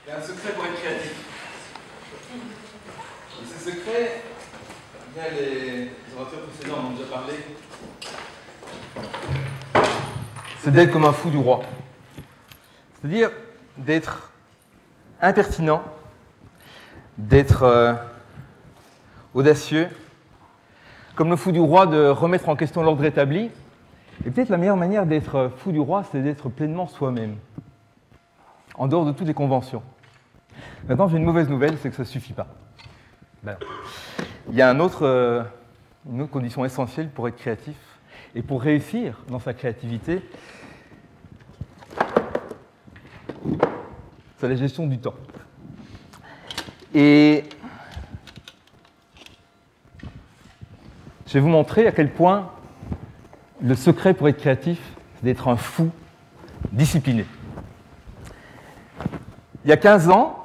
Il y a un secret pour être créatif. Et ce secret, bien les orateurs précédents en ont déjà parlé, c'est d'être comme un fou du roi. C'est-à-dire d'être impertinent, d'être audacieux, comme le fou du roi, de remettre en question l'ordre établi. Et peut-être la meilleure manière d'être fou du roi, c'est d'être pleinement soi-même, en dehors de toutes les conventions. Maintenant, j'ai une mauvaise nouvelle, c'est que ça ne suffit pas. Ben non. Il y a une autre condition essentielle pour être créatif et pour réussir dans sa créativité, c'est la gestion du temps. Et je vais vous montrer à quel point le secret pour être créatif, c'est d'être un fou discipliné. Il y a 15 ans,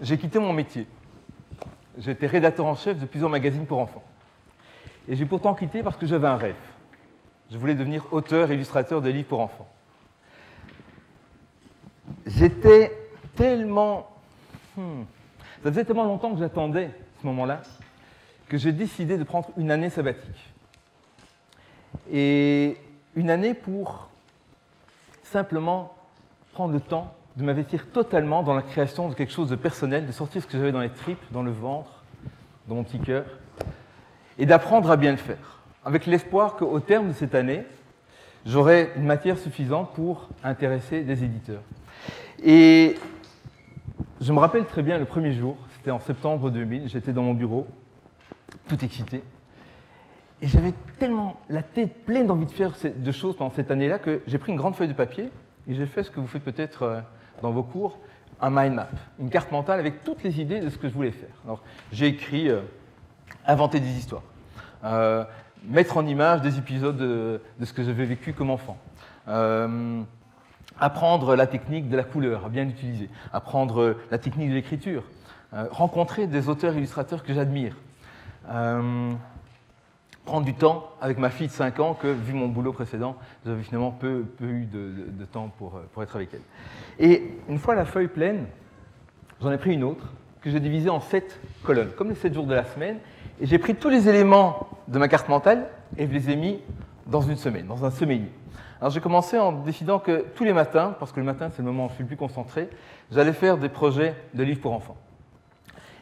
j'ai quitté mon métier. J'étais rédacteur en chef de plusieurs magazines pour enfants. Et j'ai pourtant quitté parce que j'avais un rêve. Je voulais devenir auteur et illustrateur de livres pour enfants. J'étais tellement... Ça faisait tellement longtemps que j'attendais ce moment-là que j'ai décidé de prendre une année sabbatique. Et une année pour simplement prendre le temps de m'investir totalement dans la création de quelque chose de personnel, de sortir ce que j'avais dans les tripes, dans le ventre, dans mon petit cœur, et d'apprendre à bien le faire, avec l'espoir qu'au terme de cette année, j'aurai une matière suffisante pour intéresser des éditeurs. Et je me rappelle très bien le premier jour, c'était en septembre 2000, j'étais dans mon bureau, tout excité, et j'avais tellement la tête pleine d'envie de faire de choses pendant cette année-là que j'ai pris une grande feuille de papier et j'ai fait ce que vous faites peut-être dans vos cours, un mind map, une carte mentale avec toutes les idées de ce que je voulais faire. Alors, j'ai écrit inventer des histoires, mettre en image des épisodes de ce que j'avais vécu comme enfant, apprendre la technique de la couleur, à bien l'utiliser, apprendre la technique de l'écriture, rencontrer des auteurs-illustrateurs que j'admire, prendre du temps avec ma fille de 5 ans que, vu mon boulot précédent, j'avais finalement peu eu de temps pour être avec elle. Et une fois la feuille pleine, j'en ai pris une autre que j'ai divisée en 7 colonnes, comme les 7 jours de la semaine, et j'ai pris tous les éléments de ma carte mentale et je les ai mis dans une semaine, dans un semainier. Alors j'ai commencé en décidant que tous les matins, parce que le matin c'est le moment où je suis le plus concentré, j'allais faire des projets de livres pour enfants.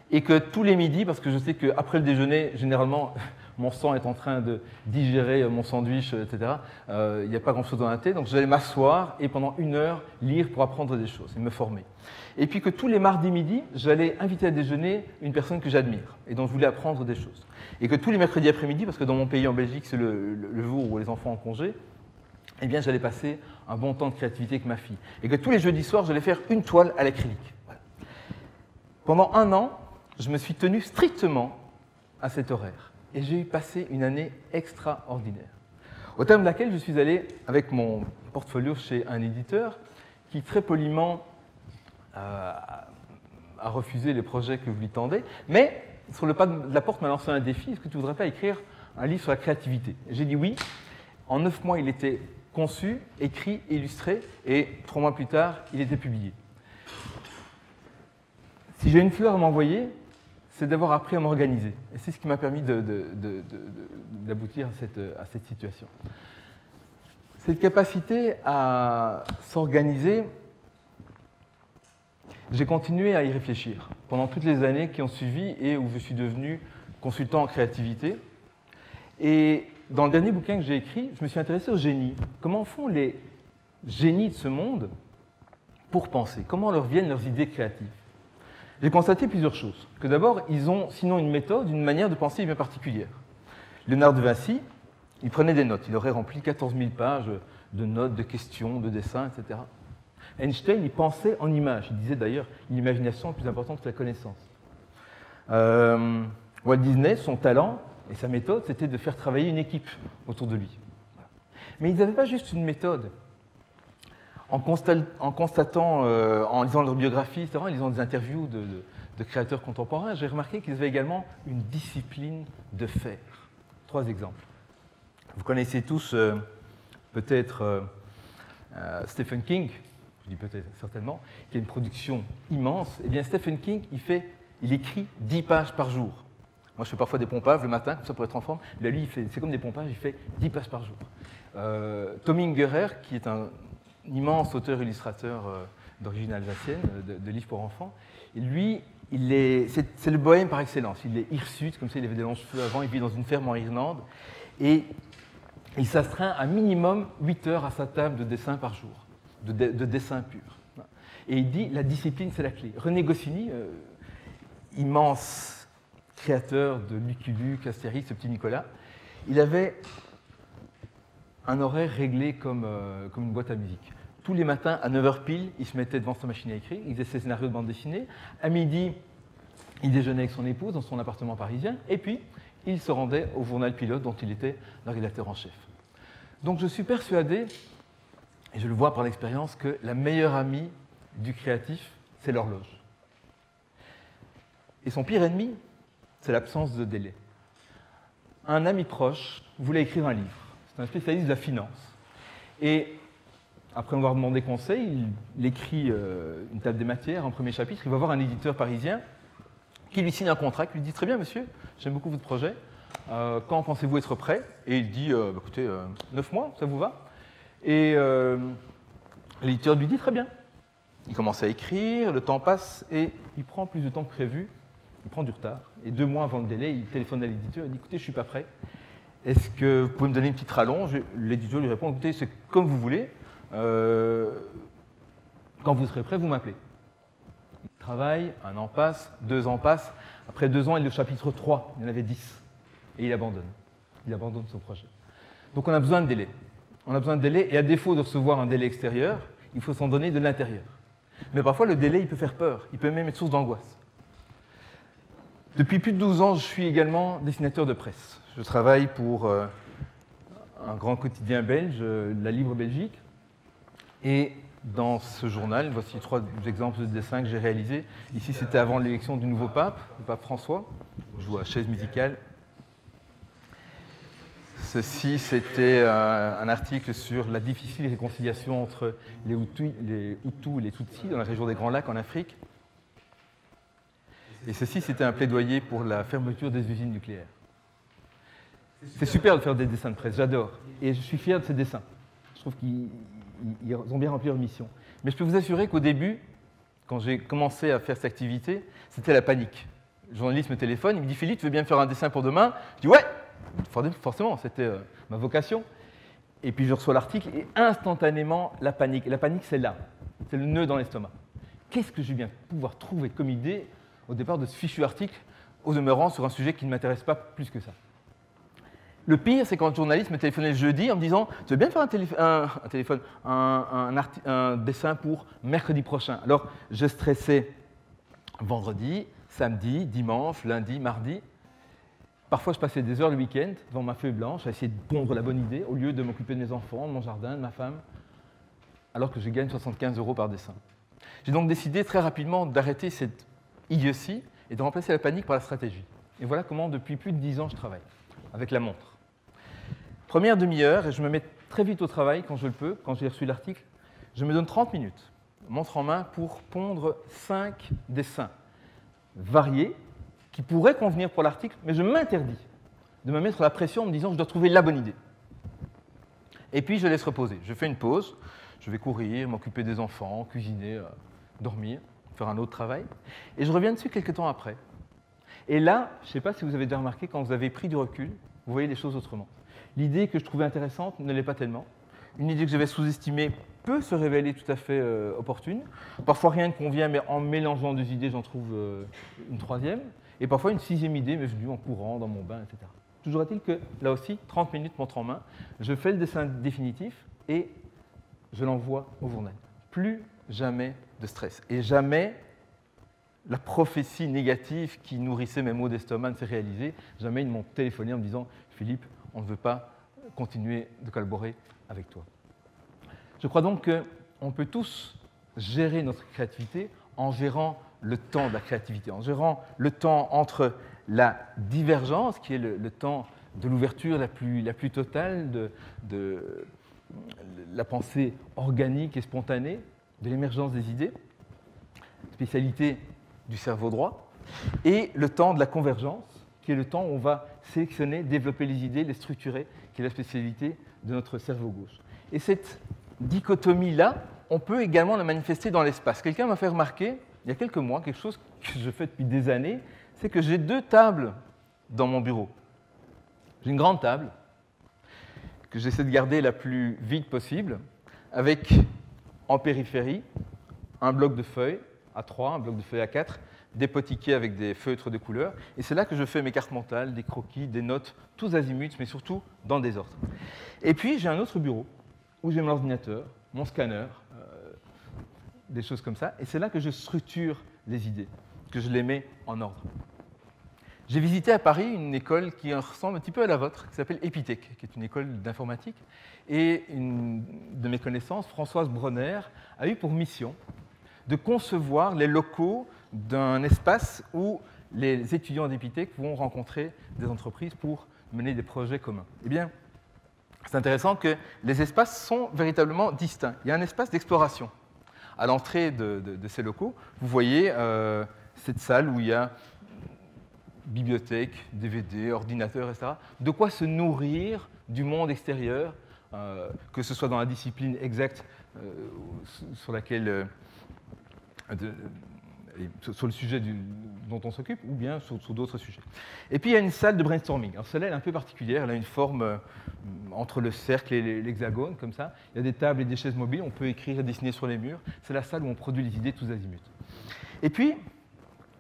Et que tous les midis, parce que je sais qu'après le déjeuner, généralement, mon sang est en train de digérer mon sandwich, etc. Il n'y a pas grand-chose dans la tête, donc j'allais m'asseoir et pendant 1 heure lire pour apprendre des choses et me former. Et puis que tous les mardis midi, j'allais inviter à déjeuner une personne que j'admire et dont je voulais apprendre des choses. Et que tous les mercredis après-midi, parce que dans mon pays en Belgique, c'est le jour où les enfants ont congé, eh bien j'allais passer un bon temps de créativité avec ma fille. Et que tous les jeudis soirs, j'allais faire une toile à l'acrylique. Voilà. Pendant 1 an, je me suis tenu strictement à cet horaire. Et j'ai passé une année extraordinaire, au terme de laquelle je suis allé avec mon portfolio chez un éditeur qui très poliment a refusé les projets que vous lui tendez, mais sur le pas de la porte m'a lancé un défi: est-ce que tu ne voudrais pas écrire un livre sur la créativité? J'ai dit oui. En 9 mois, il était conçu, écrit, illustré, et 3 mois plus tard, il était publié. Si j'ai une fleur à m'envoyer, c'est d'avoir appris à m'organiser. Et c'est ce qui m'a permis d'aboutir à cette situation. Cette capacité à s'organiser, j'ai continué à y réfléchir pendant toutes les années qui ont suivi et où je suis devenu consultant en créativité. Et dans le dernier bouquin que j'ai écrit, je me suis intéressé aux génies. Comment font les génies de ce monde pour penser? Comment leur viennent leurs idées créatives? J'ai constaté plusieurs choses. Que d'abord, ils ont sinon une méthode, une manière de penser bien particulière. Léonard de Vinci, il prenait des notes. Il aurait rempli 14 000 pages de notes, de questions, de dessins, etc. Einstein, il pensait en images. Il disait d'ailleurs, l'imagination est plus importante que la connaissance. Walt Disney, son talent et sa méthode, c'était de faire travailler une équipe autour de lui. Mais ils n'avaient pas juste une méthode. En constatant, en lisant leur biographie, etc., en lisant des interviews de créateurs contemporains, j'ai remarqué qu'ils avaient également une discipline de faire. 3 exemples. Vous connaissez tous peut-être Stephen King. je dis peut-être certainement, qui a une production immense, eh bien Stephen King, il écrit 10 pages par jour. Moi, je fais parfois des pompages le matin, comme ça pour être en forme. Là, lui, c'est comme des pompages, il fait 10 pages par jour. Tommy Ungerer, qui est un immense auteur-illustrateur d'origine alsacienne, de livres pour enfants, et lui, c'est le bohème par excellence. Il est hirsute, comme ça, il avait des longs cheveux avant, il vit dans une ferme en Irlande, et il s'astreint à minimum 8 heures à sa table de dessin par jour, de dessin pur. Et il dit, la discipline, c'est la clé. René Goscinny, immense créateur de Lucky Luke, Astérix, ce petit Nicolas, il avait un horaire réglé comme une boîte à musique. Tous les matins, à 9h pile, il se mettait devant sa machine à écrire, il faisait ses scénarios de bande dessinée. À midi, il déjeunait avec son épouse dans son appartement parisien, et puis il se rendait au journal Pilote dont il était le rédacteur en chef. Donc je suis persuadé, et je le vois par l'expérience, que la meilleure amie du créatif, c'est l'horloge. Et son pire ennemi, c'est l'absence de délai. Un ami proche voulait écrire un livre. C'est un spécialiste de la finance. Et après avoir demandé conseil, il écrit une table des matières, un premier chapitre. Il va voir un éditeur parisien qui lui signe un contrat, qui lui dit « Très bien, monsieur, j'aime beaucoup votre projet. Quand pensez-vous être prêt ?» Et il dit « Écoutez, 9 mois, ça vous va ?» Et l'éditeur lui dit « Très bien. » Il commence à écrire, le temps passe et il prend plus de temps que prévu. Il prend du retard. Et 2 mois avant le délai, il téléphone à l'éditeur et dit « Écoutez, je ne suis pas prêt. Est-ce que vous pouvez me donner une petite rallonge ?» L'éditeur lui répond « Écoutez, c'est comme vous voulez. Quand vous serez prêt, vous m'appelez. » Il travaille, 1 an passe, 2 ans passent. Après 2 ans, il est au chapitre 3. Il y en avait 10. Et il abandonne. Il abandonne son projet. Donc on a besoin de délai. On a besoin de délai. Et à défaut de recevoir un délai extérieur, il faut s'en donner de l'intérieur. Mais parfois, le délai, il peut faire peur. Il peut même être source d'angoisse. Depuis plus de 12 ans, je suis également dessinateur de presse. Je travaille pour un grand quotidien belge, La Libre Belgique. Et dans ce journal, voici 3 exemples de dessins que j'ai réalisés. Ici, c'était avant l'élection du nouveau pape, le pape François. Je joue à chaise musicale. Ceci, c'était un article sur la difficile réconciliation entre les Hutus et les Tutsis dans la région des Grands Lacs en Afrique. Et ceci, c'était un plaidoyer pour la fermeture des usines nucléaires. C'est super de faire des dessins de presse, j'adore. Et je suis fier de ces dessins. Je trouve qu'ils ont bien rempli leur mission. Mais je peux vous assurer qu'au début, quand j'ai commencé à faire cette activité, c'était la panique. Le journaliste me téléphone, il me dit « Philippe, tu veux bien me faire un dessin pour demain ?» Je dis « Ouais !» Forcément, c'était ma vocation. Et puis je reçois l'article et instantanément, la panique. Et la panique, c'est là. C'est le nœud dans l'estomac. Qu'est-ce que je viens pouvoir trouver comme idée au départ de ce fichu article, au demeurant sur un sujet qui ne m'intéresse pas plus que ça. Le pire, c'est quand le journaliste me téléphonait le jeudi en me disant « Tu veux bien faire un dessin pour mercredi prochain ?» Alors, je stressais vendredi, samedi, dimanche, lundi, mardi. Parfois, je passais des heures le week-end devant ma feuille blanche à essayer de pondre la bonne idée au lieu de m'occuper de mes enfants, de mon jardin, de ma femme, alors que je gagne 75 € par dessin. J'ai donc décidé très rapidement d'arrêter cette idiotie et de remplacer la panique par la stratégie. Et voilà comment, depuis plus de 10 ans, je travaille, avec la montre. Première demi-heure, et je me mets très vite au travail quand je le peux, quand j'ai reçu l'article, je me donne 30 minutes, montre en main, pour pondre 5 dessins variés qui pourraient convenir pour l'article, mais je m'interdis de me mettre la pression en me disant que je dois trouver la bonne idée. Et puis je laisse reposer. Je fais une pause, je vais courir, m'occuper des enfants, cuisiner, dormir, faire un autre travail, et je reviens dessus quelques temps après. Et là, je ne sais pas si vous avez déjà remarqué, quand vous avez pris du recul, vous voyez les choses autrement. L'idée que je trouvais intéressante ne l'est pas tellement. Une idée que j'avais sous-estimée peut se révéler tout à fait opportune. Parfois, rien ne convient, mais en mélangeant 2 idées, j'en trouve une 3e. Et parfois, une 6e idée m'est venue en courant, dans mon bain, etc. Toujours est-il que, là aussi, 30 minutes montre en main, je fais le dessin définitif et je l'envoie au journal. Plus jamais de stress. Et jamais la prophétie négative qui nourrissait mes maux d'estomac ne s'est réalisée. Jamais ils m'ont téléphoné en me disant « Philippe, on ne veut pas continuer de collaborer avec toi. » Je crois donc qu'on peut tous gérer notre créativité en gérant le temps de la créativité, en gérant le temps entre la divergence, qui est le temps de l'ouverture la plus totale, de la pensée organique et spontanée, de l'émergence des idées, spécialité du cerveau droit, et le temps de la convergence, qui est le temps où on va sélectionner, développer les idées, les structurer, qui est la spécialité de notre cerveau gauche. Et cette dichotomie-là, on peut également la manifester dans l'espace. Quelqu'un m'a fait remarquer, il y a quelques mois, quelque chose que je fais depuis des années, c'est que j'ai 2 tables dans mon bureau. J'ai une grande table, que j'essaie de garder la plus vide possible, avec en périphérie un bloc de feuilles A3, un bloc de feuilles A4, dépotiqué avec des feutres de couleur. Et c'est là que je fais mes cartes mentales, des croquis, des notes, tous azimuts, mais surtout dans le désordre. Et puis j'ai un autre bureau où j'ai mon ordinateur, mon scanner, des choses comme ça. Et c'est là que je structure les idées, que je les mets en ordre. J'ai visité à Paris une école qui ressemble un petit peu à la vôtre, qui s'appelle Epitech, qui est une école d'informatique. Et une de mes connaissances, Françoise Bronner, a eu pour mission de concevoir les locaux d'un espace où les étudiants d'Epitech vont rencontrer des entreprises pour mener des projets communs. Eh bien, c'est intéressant que les espaces sont véritablement distincts. Il y a un espace d'exploration. À l'entrée de ces locaux, vous voyez cette salle où il y a bibliothèque, DVD, ordinateur, etc. De quoi se nourrir du monde extérieur, que ce soit dans la discipline exacte sur laquelle, sur le sujet dont on s'occupe, ou bien sur d'autres sujets. Et puis il y a une salle de brainstorming. Alors celle-là, elle est un peu particulière, elle a une forme entre le cercle et l'hexagone, comme ça. Il y a des tables et des chaises mobiles, on peut écrire et dessiner sur les murs. C'est la salle où on produit les idées tous azimuts. Et puis,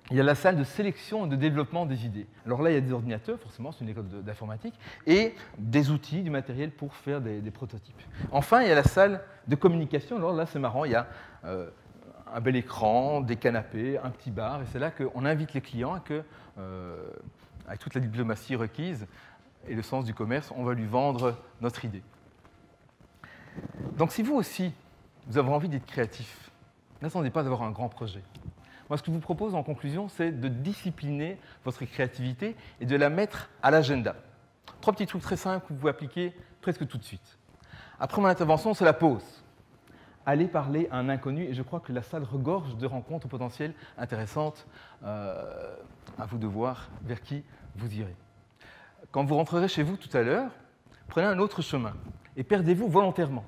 il y a la salle de sélection et de développement des idées. Alors là, il y a des ordinateurs, forcément, c'est une école d'informatique, et des outils, du matériel pour faire des prototypes. Enfin, il y a la salle de communication. Alors là, c'est marrant, il y a un bel écran, des canapés, un petit bar, et c'est là qu'on invite les clients à que, avec toute la diplomatie requise et le sens du commerce, on va lui vendre notre idée. Donc si vous aussi, vous avez envie d'être créatif, n'attendez pas d'avoir un grand projet. Moi, ce que je vous propose en conclusion, c'est de discipliner votre créativité et de la mettre à l'agenda. 3 petits trucs très simples que vous pouvez appliquer presque tout de suite. Après mon intervention, c'est la pause. Allez parler à un inconnu, et je crois que la salle regorge de rencontres potentielles intéressantes. À vous de voir vers qui vous irez. Quand vous rentrerez chez vous tout à l'heure, prenez un autre chemin et perdez-vous volontairement.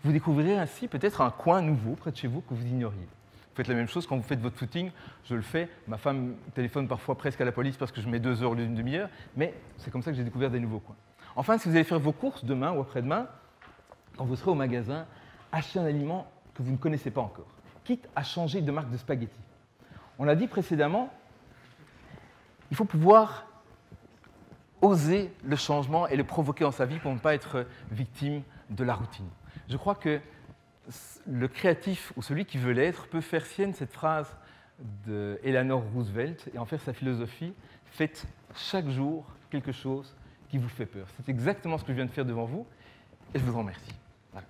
Vous découvrirez ainsi peut-être un coin nouveau près de chez vous que vous ignoriez. Vous faites la même chose quand vous faites votre footing, je le fais. Ma femme téléphone parfois presque à la police parce que je mets 2 heures au lieu d'une demi-heure, mais c'est comme ça que j'ai découvert des nouveaux coins. Enfin, si vous allez faire vos courses demain ou après-demain, quand vous serez au magasin, achetez un aliment que vous ne connaissez pas encore, quitte à changer de marque de spaghettis. On l'a dit précédemment, il faut pouvoir oser le changement et le provoquer dans sa vie pour ne pas être victime de la routine. Je crois que le créatif ou celui qui veut l'être peut faire sienne cette phrase d'Eleanor Roosevelt et en faire sa philosophie. Faites chaque jour quelque chose qui vous fait peur. C'est exactement ce que je viens de faire devant vous et je vous en remercie. Voilà.